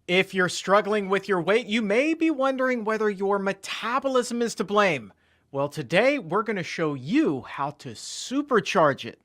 If you're struggling with your weight, you may be wondering whether your metabolism is to blame. Well, today we're going to show you how to supercharge it.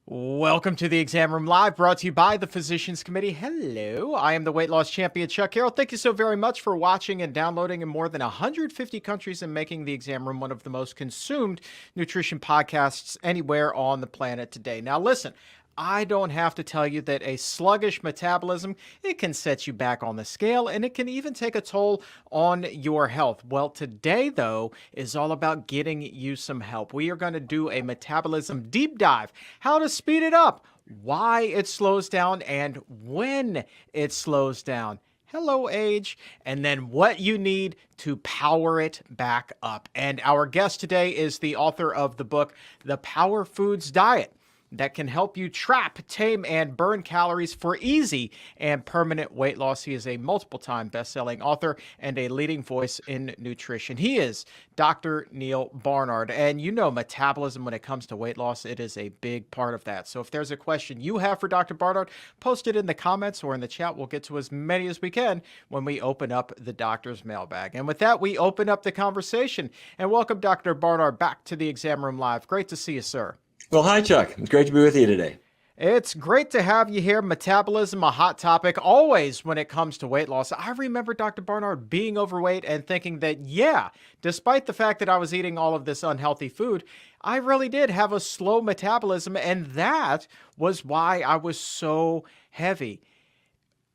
Welcome to the Exam Room Live, brought to you by the Physicians Committee. Hello, I am the weight loss champion, Chuck Carroll. Thank you so very much for watching and downloading in more than 150 countries and making the Exam Room one of the most consumed nutrition podcasts anywhere on the planet today. Now, listen, I don't have to tell you that a sluggish metabolism, it can set you back on the scale, and it can even take a toll on your health. Well, today, though, is all about getting you some help. We are going to do a metabolism deep dive, how to speed it up, why it slows down, and when it slows down. Hello, age, and then what you need to power it back up. And our guest today is the author of the book, The Power Foods Diet, that can help you trap, tame, and burn calories for easy and permanent weight loss. He is a multiple-time best-selling author and a leading voice in nutrition. He is Dr. Neal Barnard. And you know, metabolism, when it comes to weight loss, it is a big part of that. So if there's a question you have for Dr. Barnard, post it in the comments or in the chat. We'll get to as many as we can when we open up the doctor's mailbag. And with that, we open up the conversation. And welcome Dr. Barnard back to the Exam Room Live. Great to see you, sir. Well, hi, Chuck. It's great to be with you today. It's great to have you here. Metabolism, a hot topic always when it comes to weight loss. I remember Dr. Barnard being overweight and thinking that, yeah, despite the fact that I was eating all of this unhealthy food, I really did have a slow metabolism, and that was why I was so heavy.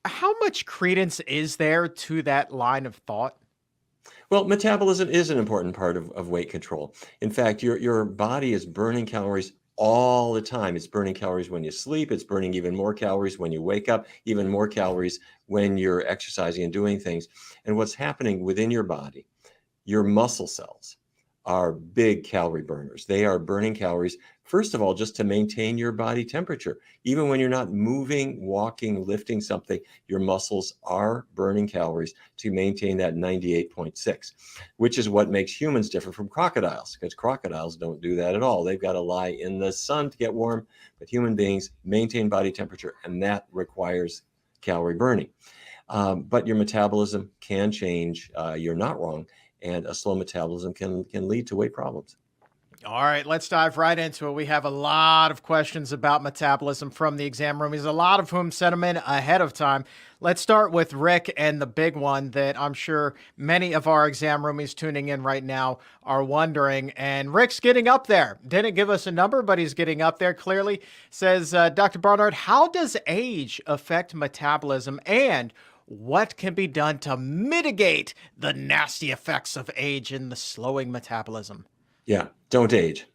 How much credence is there to that line of thought? Well, metabolism is an important part of weight control. In fact, your body is burning calories all the time. It's burning calories when you sleep. It's burning even more calories when you wake up, even more calories when you're exercising and doing things. And what's happening within your body, your muscle cells are big calorie burners. They are burning calories, first of all, just to maintain your body temperature. Even when you're not moving, walking, lifting something, your muscles are burning calories to maintain that 98.6, which is what makes humans different from crocodiles, because crocodiles don't do that at all. They've got to lie in the sun to get warm, but human beings maintain body temperature, and that requires calorie burning. But your metabolism can change. You're not wrong. And a slow metabolism can lead to weight problems. All right, let's dive right into it. We have a lot of questions about metabolism from the exam roomies, a lot of whom sent them in ahead of time. Let's start with Rick, and the big one that I'm sure many of our exam roomies tuning in right now are wondering. And Rick's getting up there. Didn't give us a number, but he's getting up there clearly. Says, Dr. Barnard, how does age affect metabolism, and what can be done to mitigate the nasty effects of age in the slowing metabolism? Yeah, don't age.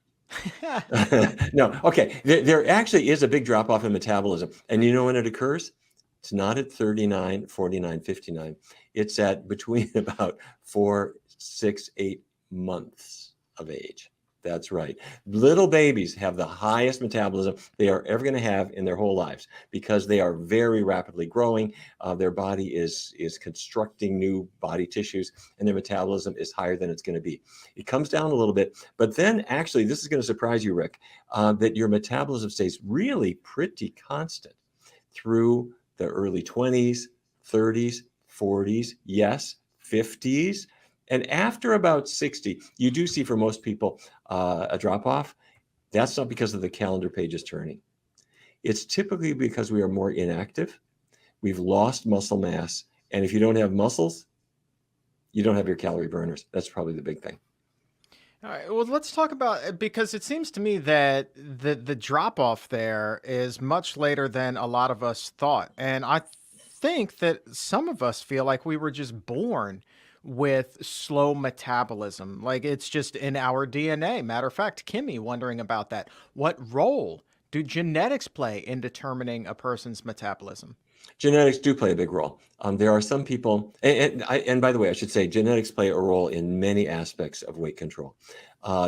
No, okay. There actually is a big drop off in metabolism. And you know when it occurs? It's not at 39, 49, 59. It's at between about 4, 6, 8 months of age. That's right. Little babies have the highest metabolism they are ever going to have in their whole lives because they are very rapidly growing. Their body is constructing new body tissues, and their metabolism is higher than it's going to be. It comes down a little bit, but then actually, this is going to surprise you, Rick, that your metabolism stays really pretty constant through the early 20s, 30s, 40s, yes, 50s. And after about 60, you do see for most people a drop off. That's not because of the calendar pages turning. It's typically because we are more inactive. We've lost muscle mass. And if you don't have muscles, you don't have your calorie burners. That's probably the big thing. All right, well, let's talk about, because it seems to me that the drop off there is much later than a lot of us thought. And I think that some of us feel like we were just born with slow metabolism. Like it's just in our DNA. Matter of fact, Kimmy wondering about that. What role do genetics play in determining a person's metabolism? Genetics do play a big role. There are some people, and by the way, I should say genetics play a role in many aspects of weight control.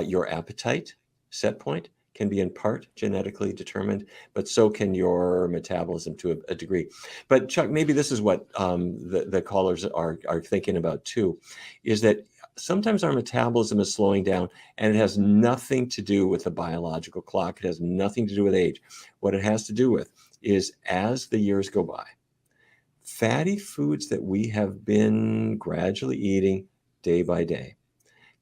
Your appetite set point can be in part genetically determined, but so can your metabolism to a degree. But Chuck, maybe this is what the callers are thinking about too, is that sometimes our metabolism is slowing down, and it has nothing to do with the biological clock. It has nothing to do with age. What it has to do with is, as the years go by, fatty foods that we have been gradually eating day by day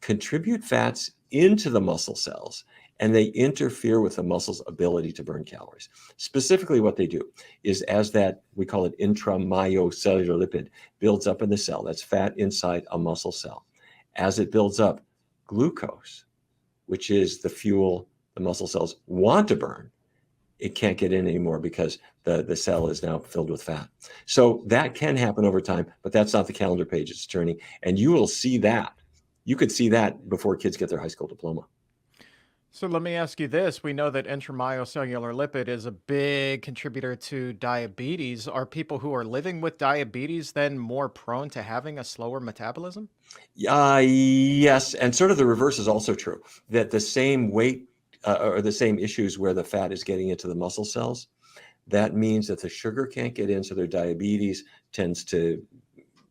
contribute fats into the muscle cells, and they interfere with the muscle's ability to burn calories. Specifically, what they do is, as that, we call it intramyocellular lipid, builds up in the cell, that's fat inside a muscle cell. As it builds up, glucose, which is the fuel the muscle cells want to burn, it can't get in anymore because the cell is now filled with fat. So that can happen over time, but that's not the calendar page it's turning. And you will see that. You could see that before kids get their high school diploma. So let me ask you this. We know that intramyocellular lipid is a big contributor to diabetes. Are people who are living with diabetes then more prone to having a slower metabolism? Yes, and sort of the reverse is also true, that the same weight or the same issues where the fat is getting into the muscle cells, that means that the sugar can't get in, so their diabetes tends to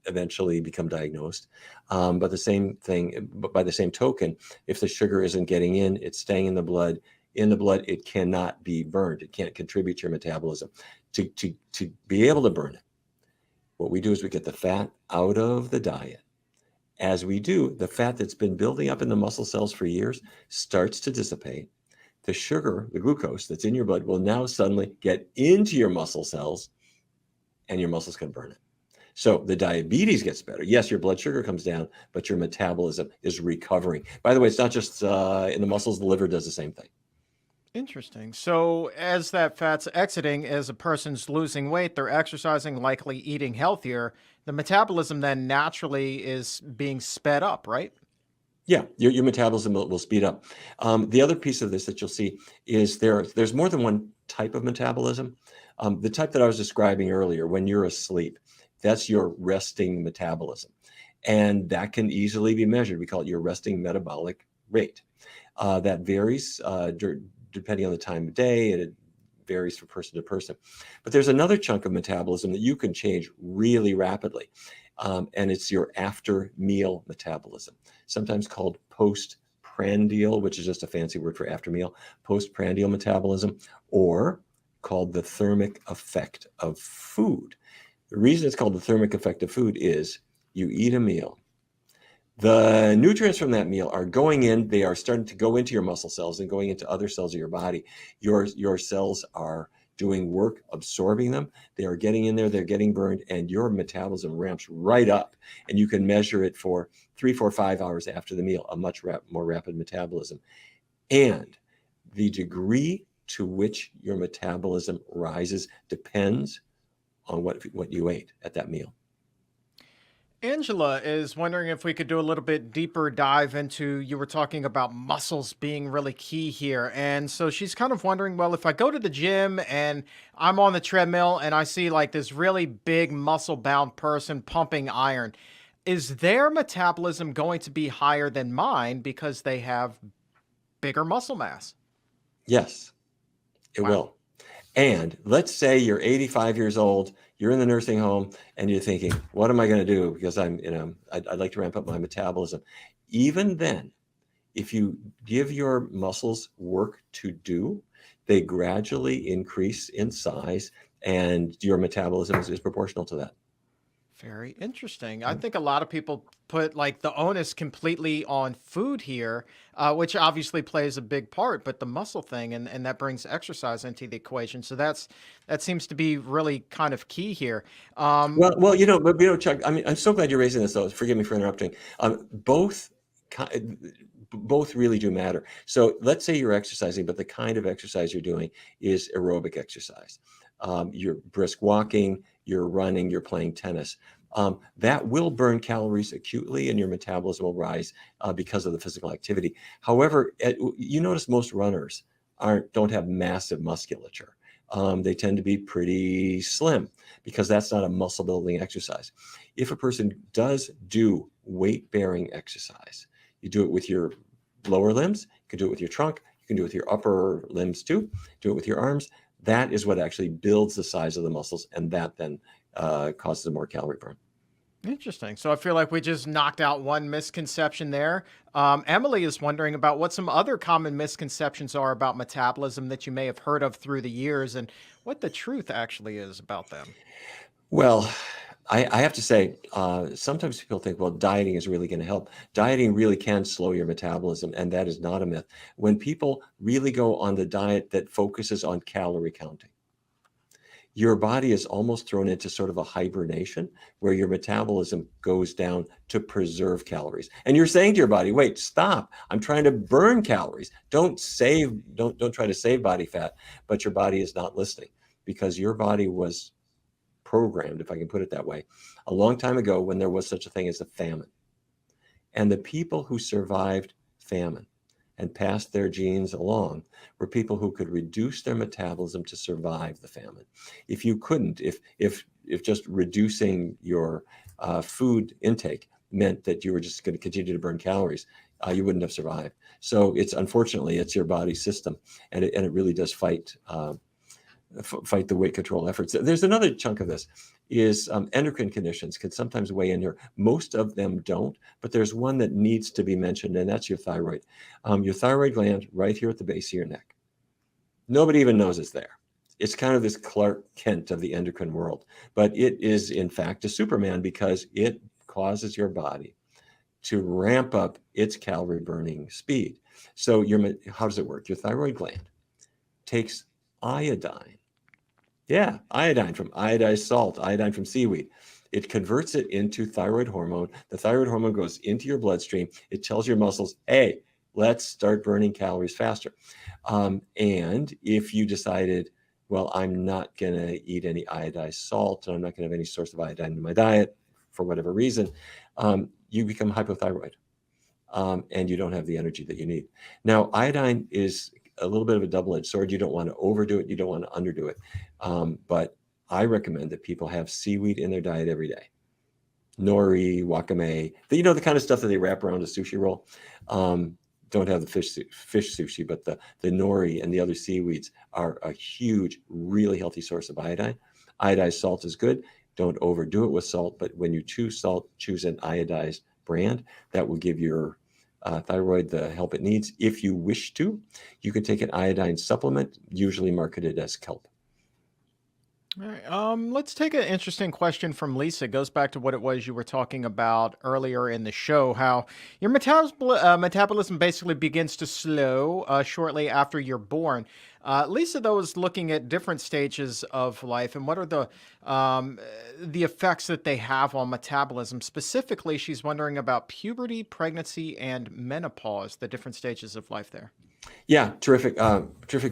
eventually become diagnosed. But the same thing, but by the same token, if the sugar isn't getting in, it's staying in the blood. In the blood, it cannot be burned. It can't contribute to your metabolism. To be able to burn it, what we do is we get the fat out of the diet. As we do, the fat that's been building up in the muscle cells for years starts to dissipate. The sugar, the glucose that's in your blood, will now suddenly get into your muscle cells, and your muscles can burn it. So the diabetes gets better. Yes, your blood sugar comes down, but your metabolism is recovering. By the way, it's not just in the muscles. The liver does the same thing. Interesting. So, as that fat's exiting, as a person's losing weight, they're exercising, likely eating healthier. The metabolism then naturally is being sped up, right? Yeah, your metabolism will speed up. The other piece of this that you'll see is there's more than one type of metabolism. The type that I was describing earlier, when you're asleep, that's your resting metabolism. And that can easily be measured. We call it your resting metabolic rate. That varies depending on the time of day, and it varies from person to person. But there's another chunk of metabolism that you can change really rapidly. And it's your after meal metabolism, sometimes called postprandial, which is just a fancy word for after meal, postprandial metabolism, or called the thermic effect of food. The reason it's called the thermic effect of food is you eat a meal. The nutrients from that meal are going in, they are starting to go into your muscle cells and going into other cells of your body. Your cells are doing work absorbing them. They are getting in there, they're getting burned, and your metabolism ramps right up. And you can measure it for 3, 4, 5 hours after the meal, a much more rapid metabolism. And the degree to which your metabolism rises depends on what you ate at that meal. Angela is wondering if we could do a little bit deeper dive into, you were talking about muscles being really key here. And so she's kind of wondering, well, if I go to the gym and I'm on the treadmill and I see like this really big muscle bound person pumping iron, is their metabolism going to be higher than mine because they have bigger muscle mass? Yes, it Wow. will. And let's say you're 85 years old, you're in the nursing home, and you're thinking, what am I going to do? Because I'd like to ramp up my metabolism. Even then, if you give your muscles work to do, they gradually increase in size, and your metabolism is proportional to that. Very interesting. I think a lot of people put like the onus completely on food here, which obviously plays a big part, but the muscle thing and that brings exercise into the equation. So that seems to be really kind of key here. Um, Chuck, I mean, I'm so glad you're raising this, though. Forgive me for interrupting. Both really do matter. So let's say you're exercising, but the kind of exercise you're doing is aerobic exercise. You're brisk walking, you're running, you're playing tennis. That will burn calories acutely, and your metabolism will rise because of the physical activity. However, you notice most runners don't have massive musculature. They tend to be pretty slim because that's not a muscle building exercise. If a person does do weight bearing exercise, you do it with your lower limbs, you can do it with your trunk, you can do it with your upper limbs too, do it with your arms. That is what actually builds the size of the muscles, and that then causes a more calorie burn. Interesting. So I feel like we just knocked out one misconception there. Emily is wondering about what some other common misconceptions are about metabolism that you may have heard of through the years and what the truth actually is about them. Well, I have to say, sometimes people think, well, dieting is really going to help. Dieting really can slow your metabolism, and that is not a myth. When people really go on the diet that focuses on calorie counting, your body is almost thrown into sort of a hibernation where your metabolism goes down to preserve calories. And you're saying to your body, wait, stop. I'm trying to burn calories. Don't try to save body fat, but your body is not listening because your body was programmed, if I can put it that way, a long time ago when there was such a thing as a famine. And the people who survived famine and passed their genes along were people who could reduce their metabolism to survive the famine. If you couldn't, if just reducing your food intake meant that you were just going to continue to burn calories, you wouldn't have survived. So unfortunately it's your body system, and it really does fight the weight control efforts. There's another chunk of this is endocrine conditions can sometimes weigh in here. Most of them don't, but there's one that needs to be mentioned, and that's your thyroid. Your thyroid gland right here at the base of your neck. Nobody even knows it's there. It's kind of this Clark Kent of the endocrine world, but it is in fact a Superman because it causes your body to ramp up its calorie burning speed. So how does it work? Your thyroid gland takes iodine. Yeah, iodine from iodized salt, iodine from seaweed. It converts it into thyroid hormone. The thyroid hormone goes into your bloodstream. It tells your muscles, hey, let's start burning calories faster. And if you decided, well, I'm not going to eat any iodized salt, and I'm not going to have any source of iodine in my diet for whatever reason, you become hypothyroid. And you don't have the energy that you need. Now, iodine is a little bit of a double-edged sword. You don't want to overdo it. You don't want to underdo it. But I recommend that people have seaweed in their diet every day. Nori, wakame, the kind of stuff that they wrap around a sushi roll. Don't have the fish sushi, but the nori and the other seaweeds are a huge, really healthy source of iodine. Iodized salt is good. Don't overdo it with salt, but when you choose salt, choose an iodized brand that will give your thyroid the help it needs. If you wish to, you can take an iodine supplement, usually marketed as kelp. All right. Let's take an interesting question from Lisa. It goes back to what it was you were talking about earlier in the show, how your metabolism basically begins to slow shortly after you're born. Lisa, though, is looking at different stages of life and what are the effects that they have on metabolism. Specifically, she's wondering about puberty, pregnancy, and menopause, the different stages of life there. Yeah, terrific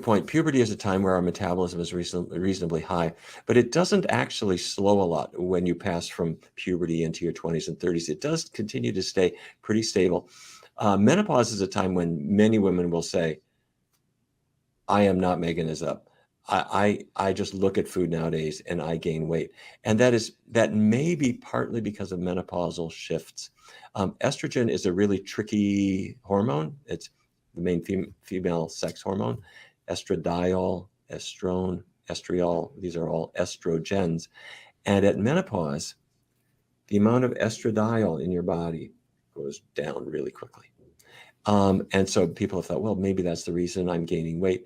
point. Puberty is a time where our metabolism is reasonably high, but it doesn't actually slow a lot when you pass from puberty into your 20s and 30s. It does continue to stay pretty stable. Menopause is a time when many women will say, I am not making this up. I just look at food nowadays and I gain weight. And that may be partly because of menopausal shifts. Estrogen is a really tricky hormone. It's the main female sex hormone. Estradiol, estrone, estriol, these are all estrogens. And at menopause, the amount of estradiol in your body goes down really quickly. And so people have thought, well, maybe that's the reason I'm gaining weight.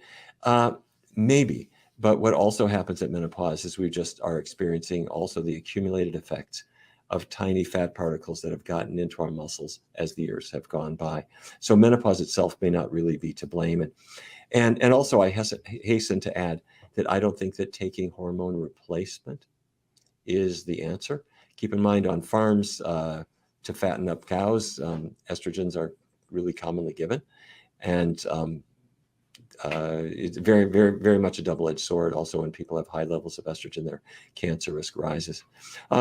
Maybe. But what also happens at menopause is we just are experiencing also the accumulated effects of tiny fat particles that have gotten into our muscles as the years have gone by. So menopause itself may not really be to blame. And also I hasten to add that I don't think that taking hormone replacement is the answer. Keep in mind on farms to fatten up cows, estrogens are really commonly given. And it's very, very, very much a double-edged sword. Also, when people have high levels of estrogen, their cancer risk rises.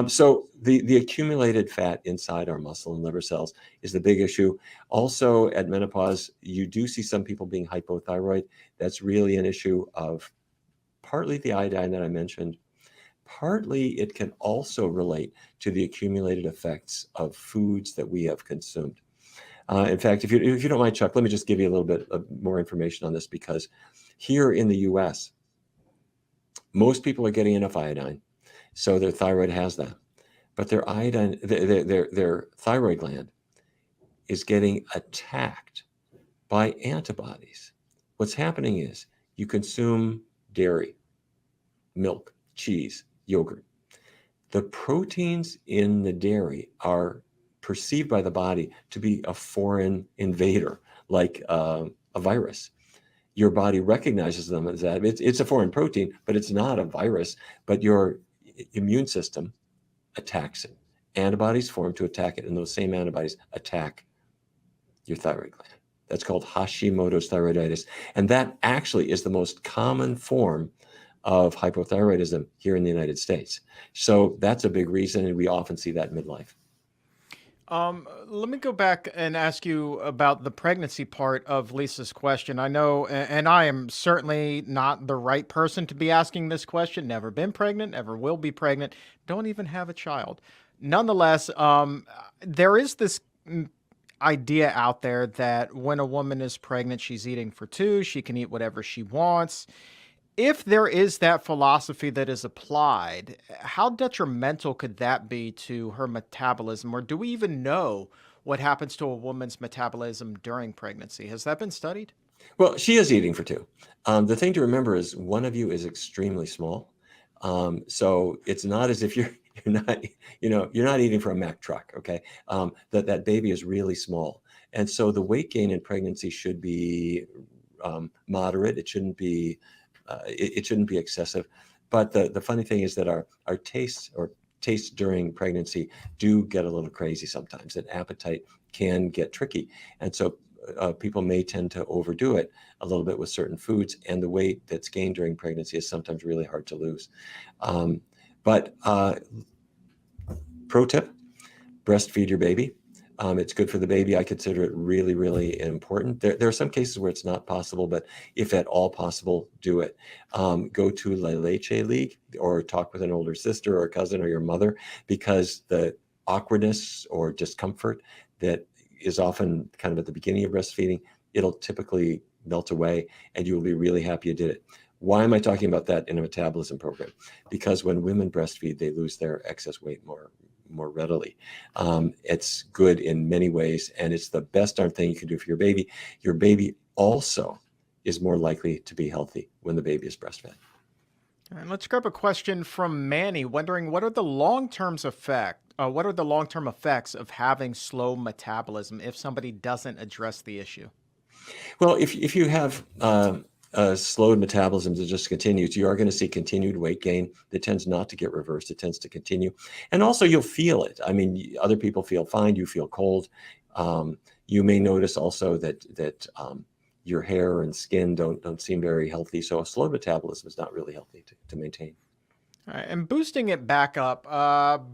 So the accumulated fat inside our muscle and liver cells is the big issue. Also, at menopause, you do see some people being hypothyroid. That's really an issue of partly the iodine that I mentioned. Partly, it can also relate to the accumulated effects of foods that we have consumed. In fact, if you don't mind, Chuck, let me just give you a little bit of more information on this, because here in the US, most people are getting enough iodine, so their thyroid has that. but their iodine, their thyroid gland is getting attacked by antibodies. What's happening is you consume dairy, milk, cheese, yogurt. The proteins in the dairy are perceived by the body to be a foreign invader, like a virus. Your body recognizes them as that. It's a foreign protein, but it's not a virus, but your immune system attacks it. Antibodies form to attack it, and those same antibodies attack your thyroid gland. That's called Hashimoto's thyroiditis. And that actually is the most common form of hypothyroidism here in the United States. So that's a big reason, and we often see that midlife. Let me go back and ask you about the pregnancy part of Lisa's question. I know, and I am certainly not the right person to be asking this question. Never been pregnant, never will be pregnant, don't even have a child. Nonetheless, there is this idea out there that when a woman is pregnant, she's eating for two, she can eat whatever she wants. If there is that philosophy that is applied, how detrimental could that be to her metabolism? Or do we even know what happens to a woman's metabolism during pregnancy? Has that been studied? Well, she is eating for two. The thing to remember is one of you is extremely small. So it's not as if you're not, you're not eating for a Mack truck, okay? That baby is really small. And so the weight gain in pregnancy should be moderate. It shouldn't be excessive. But the funny thing is that our tastes during pregnancy do get a little crazy sometimes. That appetite can get tricky. And so people may tend to overdo it a little bit with certain foods, and the weight that's gained during pregnancy is sometimes really hard to lose. But pro tip, breastfeed your baby. It's good for the baby. I consider it really, really important. There are some cases where it's not possible, but if at all possible, do it. Go to La Leche League or talk with an older sister or a cousin or your mother, because the awkwardness or discomfort that is often kind of at the beginning of breastfeeding, it'll typically melt away and you will be really happy you did it. Why am I talking about that in a metabolism program? Because when women breastfeed, they lose their excess weight more readily. It's good in many ways, and it's the best darn thing you can do for your baby. Your baby also is more likely to be healthy when the baby is breastfed. All right, let's grab a question from Manny, wondering what are the long-term effects of having slow metabolism if somebody doesn't address the issue? Well, if you have slowed metabolism that just continues, you are going to see continued weight gain that tends not to get reversed. It tends to continue. And also you'll feel it. I mean, other people feel fine. You feel cold. You may notice also that your hair and skin don't seem very healthy. So a slow metabolism is not really healthy to maintain. All right, and boosting it back up,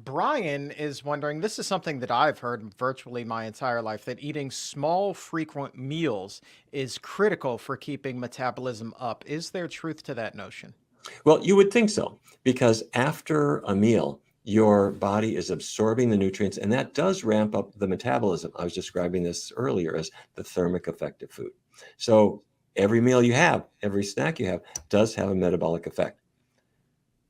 Brian is wondering, this is something that I've heard virtually my entire life, that eating small, frequent meals is critical for keeping metabolism up. Is there truth to that notion? Well, you would think so, because after a meal, your body is absorbing the nutrients, and that does ramp up the metabolism. I was describing this earlier as the thermic effect of food. So every meal you have, every snack you have, does have a metabolic effect.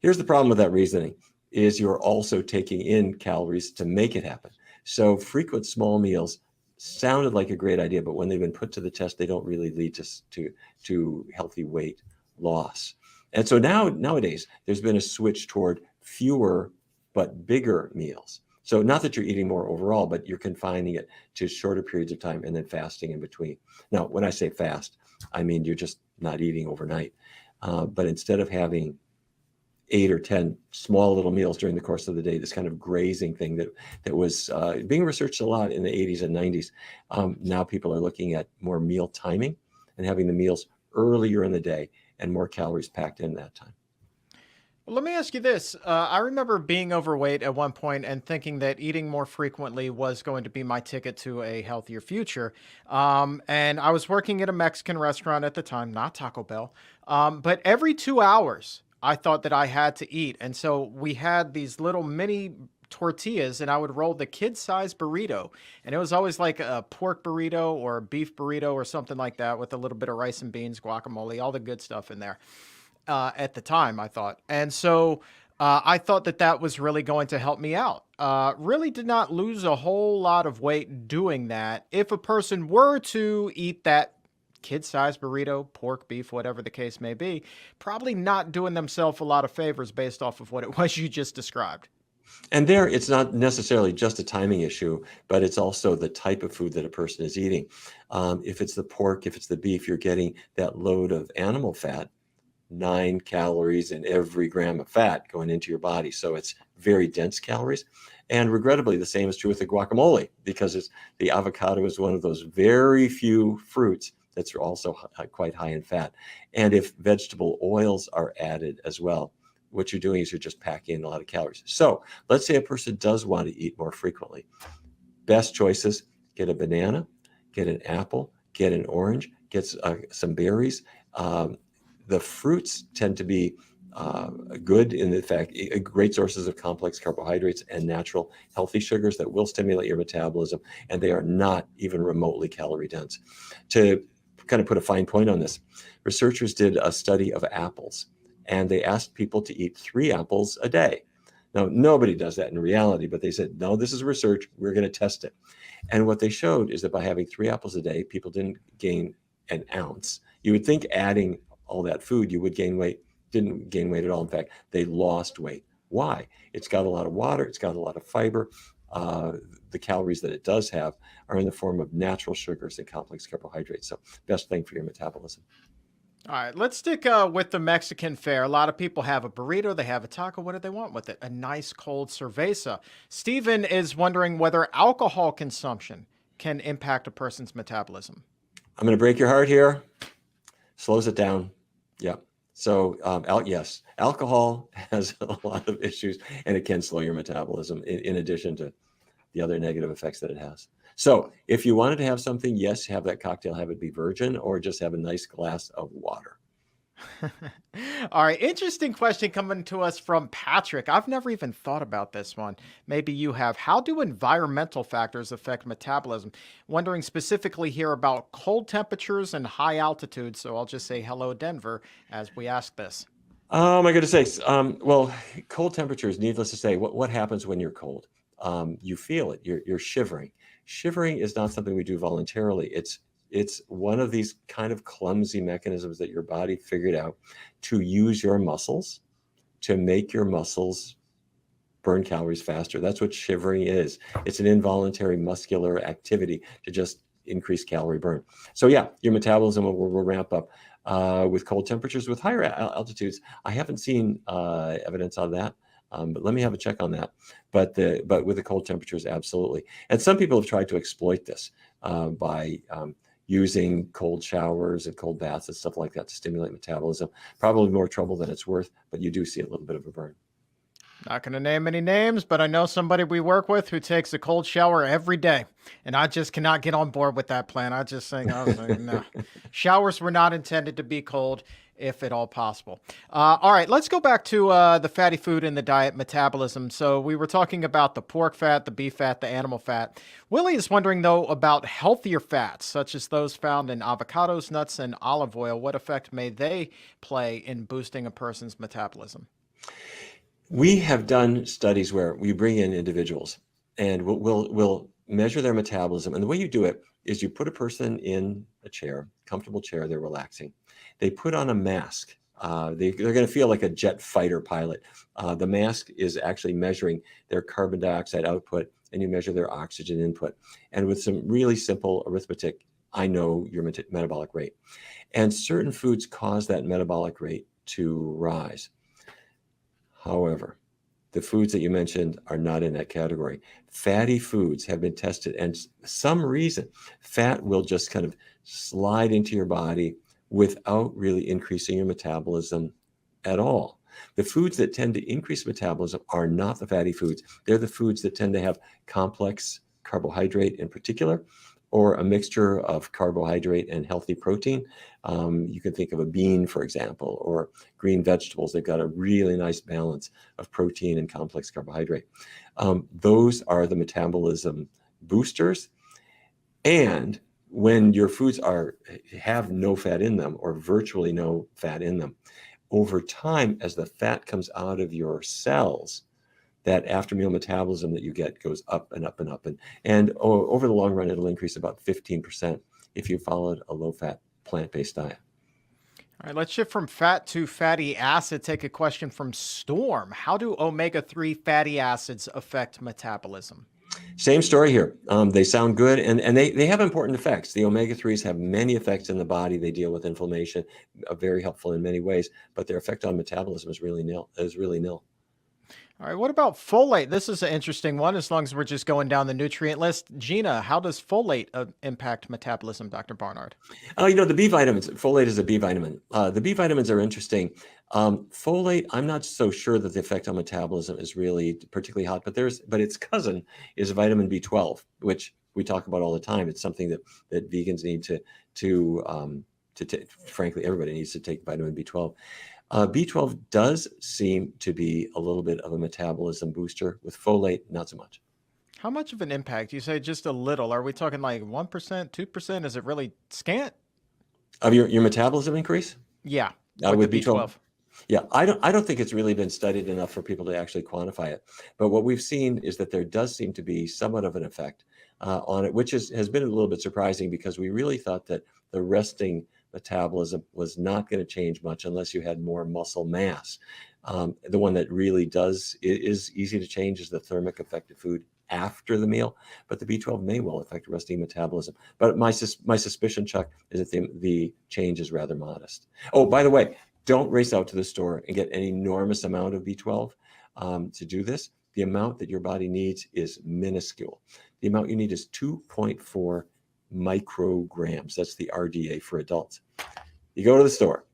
Here's the problem with that reasoning, is you're also taking in calories to make it happen. So frequent small meals sounded like a great idea, but when they've been put to the test, they don't really lead to healthy weight loss. And so nowadays, there's been a switch toward fewer but bigger meals. So not that you're eating more overall, but you're confining it to shorter periods of time and then fasting in between. Now, when I say fast, I mean you're just not eating overnight. But instead of having 8 or 10 small little meals during the course of the day, this kind of grazing thing that was being researched a lot in the 80s and 90s. Now people are looking at more meal timing and having the meals earlier in the day and more calories packed in that time. Well, let me ask you this. I remember being overweight at one point and thinking that eating more frequently was going to be my ticket to a healthier future. And I was working at a Mexican restaurant at the time, not Taco Bell. But every 2 hours, I thought that I had to eat. And so we had these little mini tortillas, and I would roll the kid-sized burrito. And it was always like a pork burrito or a beef burrito or something like that, with a little bit of rice and beans, guacamole, all the good stuff in there. At the time, I thought. And so I thought that that was really going to help me out. Really did not lose a whole lot of weight doing that. If a person were to eat that kid-sized burrito, pork, beef, whatever the case may be, probably not doing themselves a lot of favors based off of what it was you just described. And there, it's not necessarily just a timing issue, but it's also the type of food that a person is eating. If it's the pork, if it's the beef, you're getting that load of animal fat, 9 calories in every gram of fat going into your body. So it's very dense calories. And regrettably, the same is true with the guacamole, because the avocado is one of those very few fruits that's also quite high in fat. And if vegetable oils are added as well, what you're doing is you're just packing in a lot of calories. So let's say a person does want to eat more frequently. Best choices: get a banana, get an apple, get an orange, get some berries. The fruits tend to be good in the fact, great sources of complex carbohydrates and natural healthy sugars that will stimulate your metabolism, and they are not even remotely calorie dense. To kind of put a fine point on this, researchers did a study of apples, and they asked people to eat 3 apples a day. Now, nobody does that in reality, but they said, no, this is research. We're going to test it. And what they showed is that by having 3 apples a day, people didn't gain an ounce. You would think adding all that food, you would gain weight. Didn't gain weight at all. In fact, they lost weight. Why? It's got a lot of water. It's got a lot of fiber. The calories that it does have are in the form of natural sugars and complex carbohydrates. So best thing for your metabolism. All right, let's stick with the Mexican fare. A lot of people have a burrito, they have a taco. What do they want with it? A nice cold cerveza. Stephen is wondering whether alcohol consumption can impact a person's metabolism. I'm going to break your heart here. Slows it down. Yeah. So yes, alcohol has a lot of issues, and it can slow your metabolism in addition to the other negative effects that it has. So if you wanted to have something, yes, have that cocktail, have it be virgin, or just have a nice glass of water. All right, interesting question coming to us from Patrick. I've never even thought about this one. Maybe you have. How do environmental factors affect metabolism? Wondering specifically here about cold temperatures and high altitudes. So I'll just say hello, Denver, as we ask this. Oh my goodness sakes. Well, cold temperatures, needless to say, what happens when you're cold? You feel it. You're shivering. Shivering is not something we do voluntarily. It's one of these kind of clumsy mechanisms that your body figured out to use your muscles to make your muscles burn calories faster. That's what shivering is. It's an involuntary muscular activity to just increase calorie burn. So yeah, your metabolism will ramp up with cold temperatures. With higher altitudes, I haven't seen evidence on that. But let me have a check on that. But with the cold temperatures, absolutely. And some people have tried to exploit this by using cold showers and cold baths and stuff like that to stimulate metabolism. Probably more trouble than it's worth, but you do see a little bit of a burn. Not going to name any names, but I know somebody we work with who takes a cold shower every day, and I just cannot get on board with that plan. I was like, no. Showers were not intended to be cold, if at all possible. All right, let's go back to the fatty food in the diet metabolism. So we were talking about the pork fat, the beef fat, the animal fat. Willie is wondering, though, about healthier fats, such as those found in avocados, nuts, and olive oil. What effect may they play in boosting a person's metabolism? We have done studies where we bring in individuals and we'll measure their metabolism. And the way you do it is you put a person in a chair, comfortable chair, they're relaxing. They put on a mask. They're going to feel like a jet fighter pilot. The mask is actually measuring their carbon dioxide output, and you measure their oxygen input. And with some really simple arithmetic, I know your metabolic rate. And certain foods cause that metabolic rate to rise. However, the foods that you mentioned are not in that category. Fatty foods have been tested, and some reason fat will just kind of slide into your body without really increasing your metabolism at all. The foods that tend to increase metabolism are not the fatty foods. They're the foods that tend to have complex carbohydrate in particular, or a mixture of carbohydrate and healthy protein. You can think of a bean, for example, or green vegetables. They've got a really nice balance of protein and complex carbohydrate. Those are the metabolism boosters. And when your foods have no fat in them, or virtually no fat in them, over time, as the fat comes out of your cells, that after meal metabolism that you get goes up and up and up. And over the long run, it'll increase about 15% if you followed a low-fat, plant-based diet. All right, let's shift from fat to fatty acid. Take a question from Storm. How do omega-3 fatty acids affect metabolism? Same story here. They sound good, and they have important effects. The omega-3s have many effects in the body. They deal with inflammation, very helpful in many ways, but their effect on metabolism is really nil. All right, what about folate? This is an interesting one, as long as we're just going down the nutrient list. Gina, how does folate impact metabolism, Dr. Barnard? The B vitamins, folate is a B vitamin. The B vitamins are interesting. Folate, I'm not so sure that the effect on metabolism is really particularly hot, but its cousin is vitamin B12, which we talk about all the time. It's something that vegans need to take. Frankly, everybody needs to take vitamin B12. B12 does seem to be a little bit of a metabolism booster. With folate, not so much. How much of an impact? You say just a little. Are we talking like 1%, 2%? Is it really scant? Of your metabolism increase? Yeah, With the B12? B12. Yeah, I don't think it's really been studied enough for people to actually quantify it. But what we've seen is that there does seem to be somewhat of an effect on it, which has been a little bit surprising, because we really thought that the resting metabolism was not going to change much unless you had more muscle mass. The one that really is easy to change is the thermic effect of food after the meal, but the B12 may well affect resting metabolism. But my suspicion, Chuck, is that the change is rather modest. Oh, by the way, don't race out to the store and get an enormous amount of B12 to do this. The amount that your body needs is minuscule. The amount you need is 2.4 micrograms. That's the RDA for adults. You go to the store,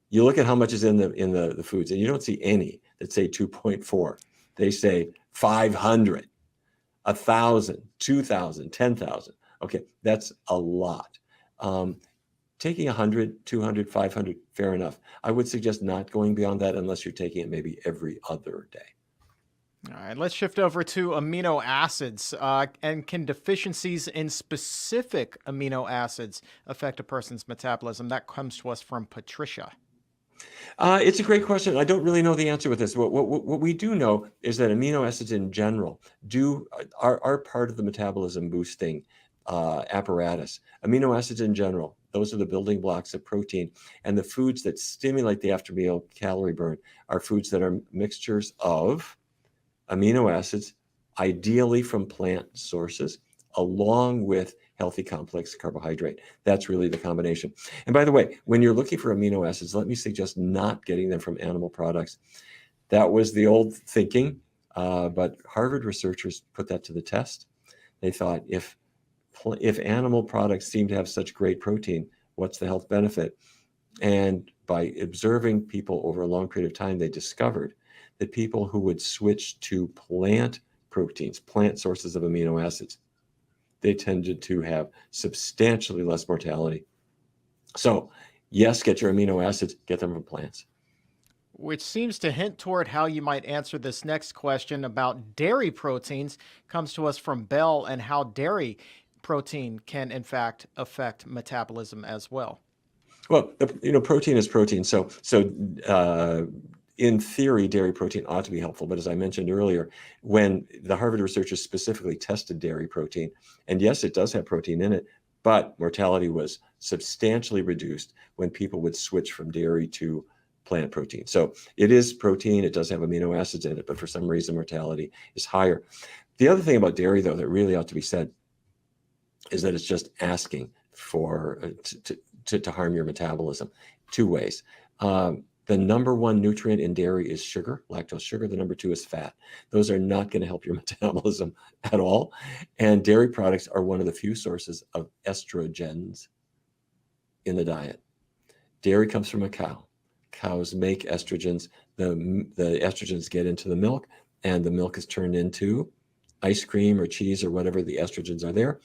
you look at how much is in the foods, and you don't see any that say 2.4. They say 500, 1,000, 2,000, 10,000. Okay, that's a lot. Taking 100, 200, 500, fair enough. I would suggest not going beyond that unless you're taking it maybe every other day. All right, let's shift over to amino acids. And can deficiencies in specific amino acids affect a person's metabolism? That comes to us from Patricia. It's a great question. I don't really know the answer with this. What we do know is that amino acids in general are part of the metabolism boosting apparatus. Amino acids in general, those are the building blocks of protein. And the foods that stimulate the after meal calorie burn are foods that are mixtures of amino acids, ideally from plant sources, along with healthy complex carbohydrate. That's really the combination. And by the way, when you're looking for amino acids, let me suggest not getting them from animal products. That was the old thinking, but Harvard researchers put that to the test. They thought, if animal products seem to have such great protein, what's the health benefit? And by observing people over a long period of time, they discovered that people who would switch to plant proteins, plant sources of amino acids, they tended to have substantially less mortality. So yes, get your amino acids, get them from plants. Which seems to hint toward how you might answer this next question about dairy proteins. Comes to us from Bell, and how dairy protein can in fact affect metabolism as well. Well, protein is protein. So in theory, dairy protein ought to be helpful. But as I mentioned earlier, when the Harvard researchers specifically tested dairy protein, and yes, it does have protein in it, but mortality was substantially reduced when people would switch from dairy to plant protein. So it is protein. It does have amino acids in it, but for some reason, mortality is higher. The other thing about dairy, though, that really ought to be said is that it's just asking for to harm your metabolism two ways. The number one nutrient in dairy is sugar, lactose sugar. The number two is fat. Those are not going to help your metabolism at all. And dairy products are one of the few sources of estrogens in the diet. Dairy comes from a cow. Cows make estrogens. The estrogens get into the milk, and the milk is turned into ice cream or cheese or whatever. The estrogens are there.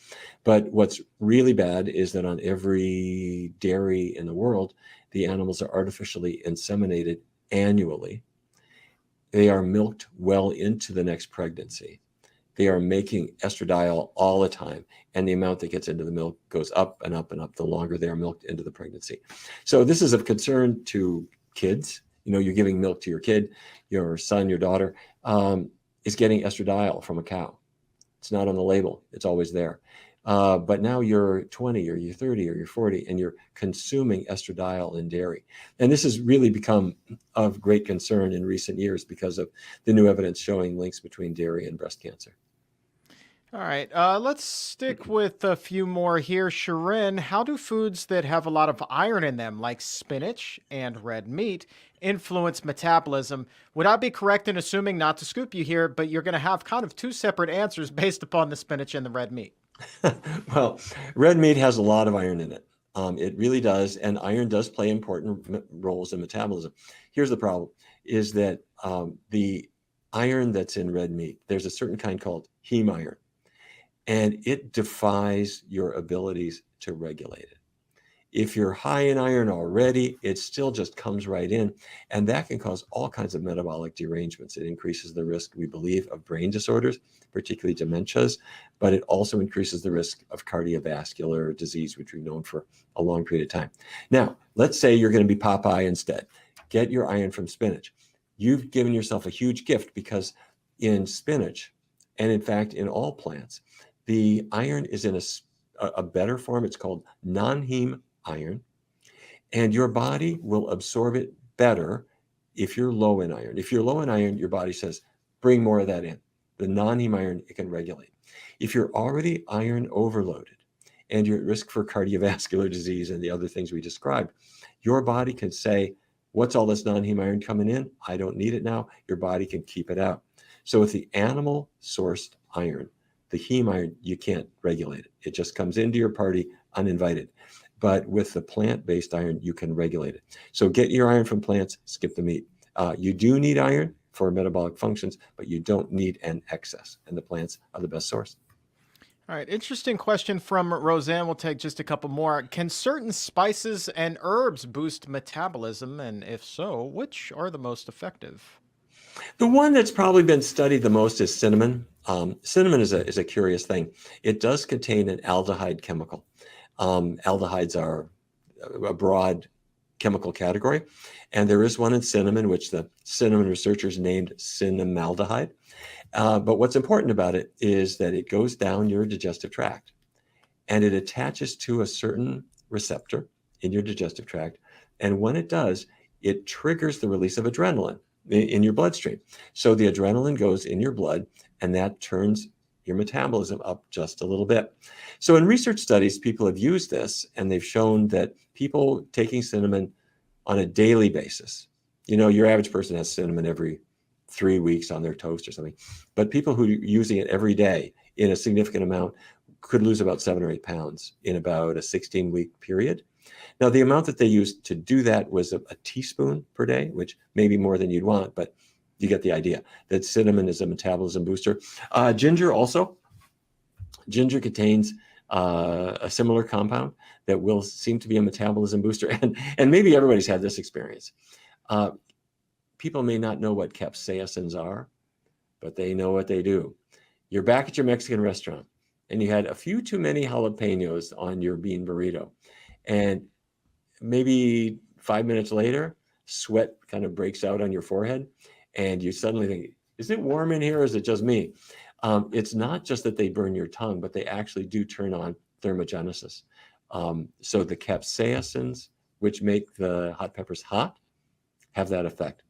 But what's really bad is that on every dairy in the world, the animals are artificially inseminated annually. They are milked well into the next pregnancy. They are making estradiol all the time, and the amount that gets into the milk goes up and up and up the longer they are milked into the pregnancy. So this is of concern to kids You're giving milk to your kid, your son, your daughter, is getting estradiol from a cow. It's not on the label. It's always there. But now you're 20 or you're 30 or you're 40 and you're consuming estradiol in dairy. And this has really become of great concern in recent years because of the new evidence showing links between dairy and breast cancer. All right, let's stick with a few more here. Sharon, how do foods that have a lot of iron in them, like spinach and red meat, influence metabolism? Would I be correct in assuming, not to scoop you here, but you're going to have kind of two separate answers based upon the spinach and the red meat? Well, red meat has a lot of iron in it. It really does. And iron does play important roles in metabolism. Here's the problem is that the iron that's in red meat, there's a certain kind called heme iron, and it defies your abilities to regulate it. If you're high in iron already, it still just comes right in, and that can cause all kinds of metabolic derangements. It increases the risk, we believe, of brain disorders, particularly dementias, but it also increases the risk of cardiovascular disease, which we've known for a long period of time. Now, let's say you're going to be Popeye instead. Get your iron from spinach. You've given yourself a huge gift because in spinach, and in fact, in all plants, the iron is in a better form. It's called non-heme iron, and your body will absorb it better if you're low in iron. If you're low in iron, your body says, bring more of that in. The non-heme iron, it can regulate. If you're already iron overloaded and you're at risk for cardiovascular disease and the other things we described, your body can say, what's all this non-heme iron coming in? I don't need it now. Your body can keep it out. So with the animal sourced iron, the heme iron, you can't regulate it. It just comes into your party uninvited. But with the plant-based iron, you can regulate it. So get your iron from plants, skip the meat. You do need iron for metabolic functions, but you don't need an excess, and the plants are the best source. All right, interesting question from Roseanne. We'll take just a couple more. Can certain spices and herbs boost metabolism? And if so, which are the most effective? The one that's probably been studied the most is cinnamon. Cinnamon is a curious thing. It does contain an aldehyde chemical. Aldehydes are a broad chemical category, and there is one in cinnamon, which the cinnamon researchers named cinnamaldehyde. But what's important about it is that it goes down your digestive tract, and it attaches to a certain receptor in your digestive tract. And when it does, it triggers the release of adrenaline in your bloodstream. So the adrenaline goes in your blood, and that turns your metabolism up just a little bit. So in research studies, people have used this, and they've shown that people taking cinnamon on a daily basis, your average person has cinnamon every 3 weeks on their toast or something, but people who are using it every day in a significant amount could lose about 7 or 8 pounds in about a 16-week period. Now, the amount that they used to do that was a teaspoon per day, which may be more than you'd want, but you get the idea that cinnamon is a metabolism booster. Ginger also. Ginger contains a similar compound that will seem to be a metabolism booster. And maybe everybody's had this experience. People may not know what capsaicins are, but they know what they do. You're back at your Mexican restaurant, and you had a few too many jalapenos on your bean burrito. And maybe 5 minutes later, sweat kind of breaks out on your forehead, and you suddenly think, is it warm in here or is it just me? It's not just that they burn your tongue, but they actually do turn on thermogenesis. So the capsaicins, which make the hot peppers hot, have that effect.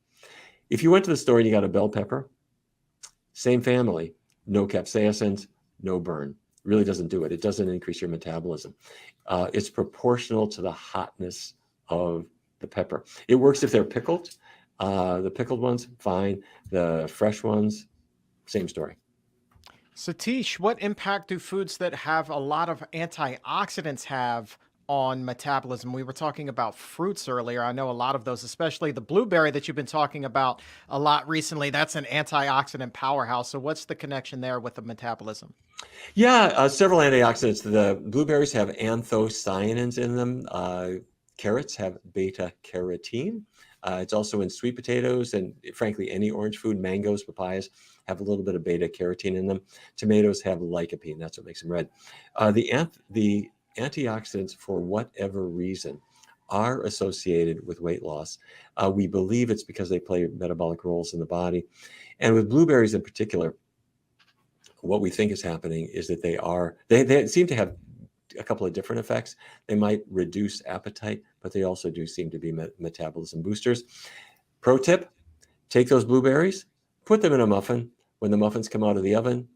If you went to the store and you got a bell pepper, same family, no capsaicins, no burn. Really doesn't do it. It doesn't increase your metabolism. It's proportional to the hotness of the pepper. It works if they're pickled. The pickled ones, fine. The fresh ones, same story. Satish, what impact do foods that have a lot of antioxidants have on metabolism? We were talking about fruits earlier. I know a lot of those, especially the blueberry that you've been talking about a lot recently. That's an antioxidant powerhouse. So what's the connection there with the metabolism? Yeah, several antioxidants. The blueberries have anthocyanins in them. Carrots have beta carotene. It's also in sweet potatoes and frankly, any orange food. Mangoes, papayas have a little bit of beta carotene in them. Tomatoes have lycopene. That's what makes them red. The antioxidants, for whatever reason, are associated with weight loss. We believe it's because they play metabolic roles in the body. And with blueberries in particular, what we think is happening is that they seem to have a couple of different effects. They might reduce appetite, but they also do seem to be metabolism boosters. Pro tip, take those blueberries, put them in a muffin. When the muffins come out of the oven,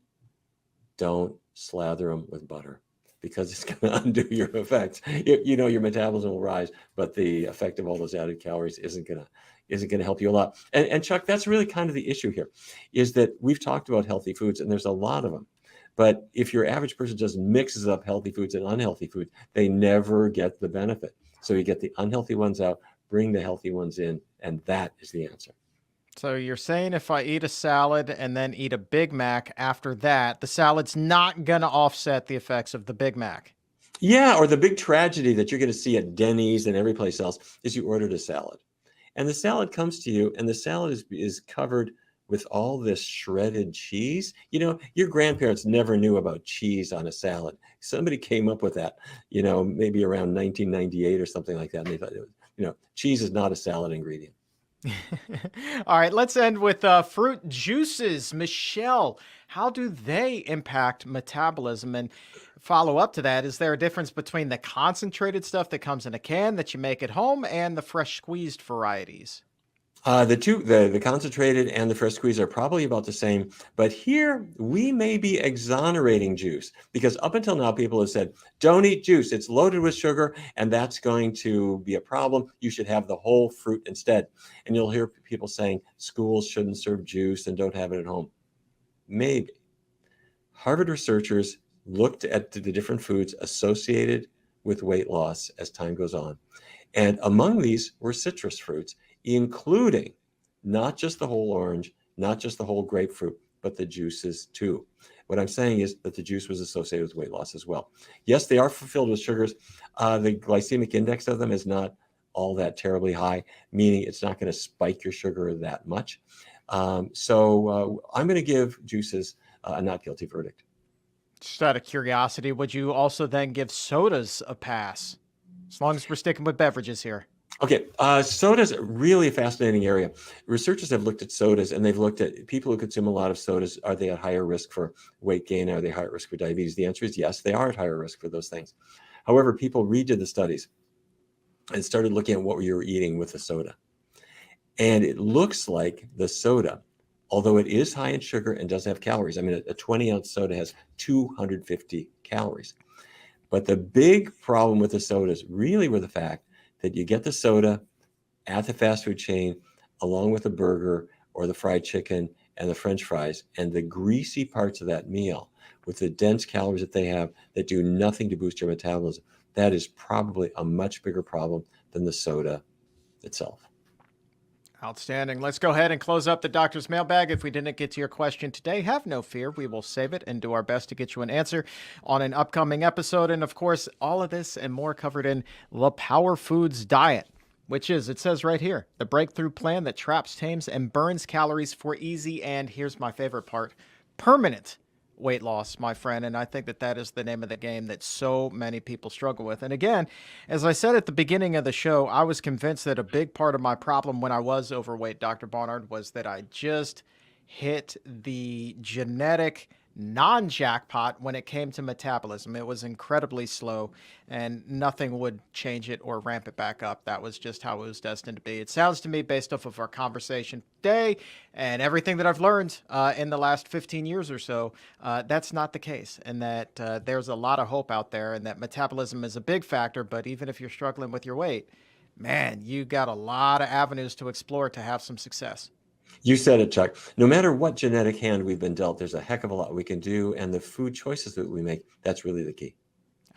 don't slather them with butter because it's going to undo your effects. You know, your metabolism will rise, but the effect of all those added calories isn't going to help you a lot. And Chuck, that's really kind of the issue here, is that we've talked about healthy foods, and there's a lot of them. But if your average person just mixes up healthy foods and unhealthy foods, they never get the benefit. So you get the unhealthy ones out, bring the healthy ones in, and that is the answer. So you're saying if I eat a salad and then eat a Big Mac after that, the salad's not going to offset the effects of the Big Mac? Yeah, or the big tragedy that you're going to see at Denny's and every place else is you ordered a salad. And the salad comes to you, and the salad is covered with all this shredded cheese. You know, your grandparents never knew about cheese on a salad. Somebody came up with that, you know, maybe around 1998 or something like that. And they thought, cheese is not a salad ingredient. All right, let's end with fruit juices. Michelle, how do they impact metabolism? And follow up to that, is there a difference between the concentrated stuff that comes in a can that you make at home and the fresh squeezed varieties? The concentrated and the fresh squeeze are probably about the same, but here we may be exonerating juice because up until now people have said, don't eat juice. It's loaded with sugar and that's going to be a problem. You should have the whole fruit instead. And you'll hear people saying schools shouldn't serve juice and don't have it at home. Maybe. Harvard researchers looked at the different foods associated with weight loss as time goes on. And among these were citrus fruits, including not just the whole orange, not just the whole grapefruit, but the juices too. What I'm saying is that the juice was associated with weight loss as well. Yes, they are filled with sugars. The glycemic index of them is not all that terribly high, meaning it's not going to spike your sugar that much. So I'm going to give juices a not guilty verdict. Just out of curiosity, would you also then give sodas a pass? As long as we're sticking with beverages here. Okay, soda's really a fascinating area. Researchers have looked at sodas, and they've looked at people who consume a lot of sodas. Are they at higher risk for weight gain? Are they higher risk for diabetes? The answer is yes, they are at higher risk for those things. However, people redid the studies and started looking at what you were eating with the soda. And it looks like the soda, although it is high in sugar and does have calories. I mean, a 20-ounce soda has 250 calories. But the big problem with the sodas really were the fact that you get the soda at the fast food chain along with the burger or the fried chicken and the French fries, and the greasy parts of that meal with the dense calories that they have that do nothing to boost your metabolism. That is probably a much bigger problem than the soda itself. Outstanding. Let's go ahead and close up the doctor's mailbag. If we didn't get to your question today, have no fear. We will save it and do our best to get you an answer on an upcoming episode. And of course, all of this and more covered in the Power Foods Diet, which is, it says right here, the breakthrough plan that traps, tames, and burns calories for easy and, here's my favorite part, permanent weight loss, my friend. And I think that that is the name of the game that so many people struggle with. And again, as I said at the beginning of the show, I was convinced that a big part of my problem when I was overweight, Dr. Barnard, was that I just hit the genetic non-jackpot when it came to metabolism. It was incredibly slow and nothing would change it or ramp it back up. That was just how it was destined to be. It sounds to me, based off of our conversation today and everything that I've learned in the last 15 years or so, that's not the case, and that there's a lot of hope out there, and that metabolism is a big factor. But even if you're struggling with your weight, man, you got a lot of avenues to explore to have some success. You said it, Chuck. No matter what genetic hand we've been dealt, there's a heck of a lot we can do. And the food choices that we make, that's really the key.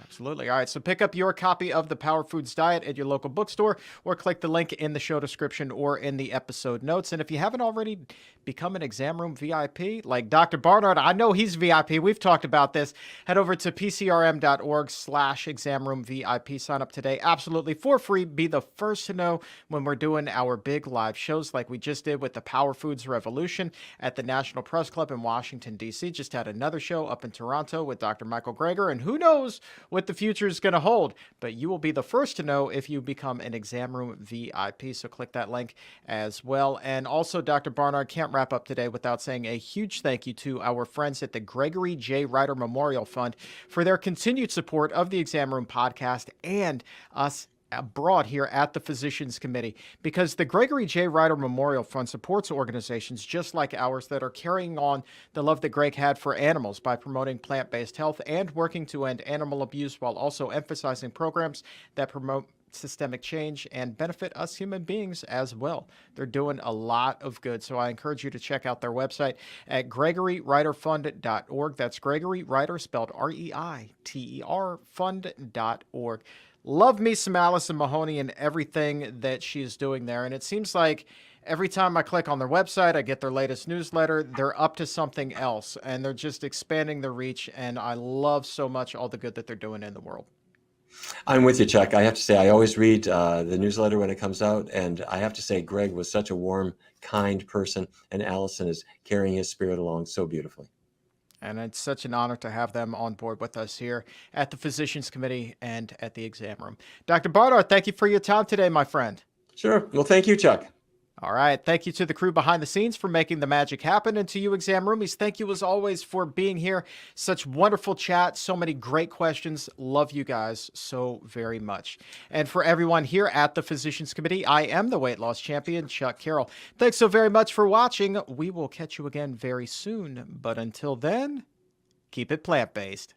Absolutely. All right. So pick up your copy of the Power Foods Diet at your local bookstore, or click the link in the show description or in the episode notes. And if you haven't already become an exam room VIP, like Dr. Barnard, I know he's VIP. We've talked about this. Head over to pcrm.org/exam room VIP. Sign up today. Absolutely for free. Be the first to know when we're doing our big live shows like we just did with the Power Foods Revolution at the National Press Club in Washington, D.C. Just had another show up in Toronto with Dr. Michael Greger. And who knows what the future is going to hold, but you will be the first to know if you become an Exam Room VIP. So click that link as well. And also, Dr. Barnard, can't wrap up today without saying a huge thank you to our friends at the Gregory J. Ryder Memorial Fund for their continued support of the Exam Room podcast and us abroad here at the Physicians Committee, because the Gregory J. Ryder Memorial Fund supports organizations just like ours that are carrying on the love that Greg had for animals by promoting plant-based health and working to end animal abuse while also emphasizing programs that promote systemic change and benefit us human beings as well. They're doing a lot of good. So I encourage you to check out their website at gregoryryderfund.org. That's Gregory Ryder, spelled R-E-I-T-E-R, fund.org. Love me some Allison Mahoney and everything that she's doing there. And it seems like every time I click on their website, I get their latest newsletter, they're up to something else and they're just expanding their reach. And I love so much all the good that they're doing in the world. I'm with you, Chuck. I have to say, I always read the newsletter when it comes out. And I have to say, Greg was such a warm, kind person. And Allison is carrying his spirit along so beautifully. And it's such an honor to have them on board with us here at the Physicians Committee and at the Exam Room. Dr. Barnard, thank you for your time today, my friend. Sure. Well, thank you, Chuck. All right. Thank you to the crew behind the scenes for making the magic happen. And to you, Exam Roomies, thank you as always for being here. Such wonderful chat. So many great questions. Love you guys so very much. And for everyone here at the Physicians Committee, I am the weight loss champion, Chuck Carroll. Thanks so very much for watching. We will catch you again very soon. But until then, keep it plant-based.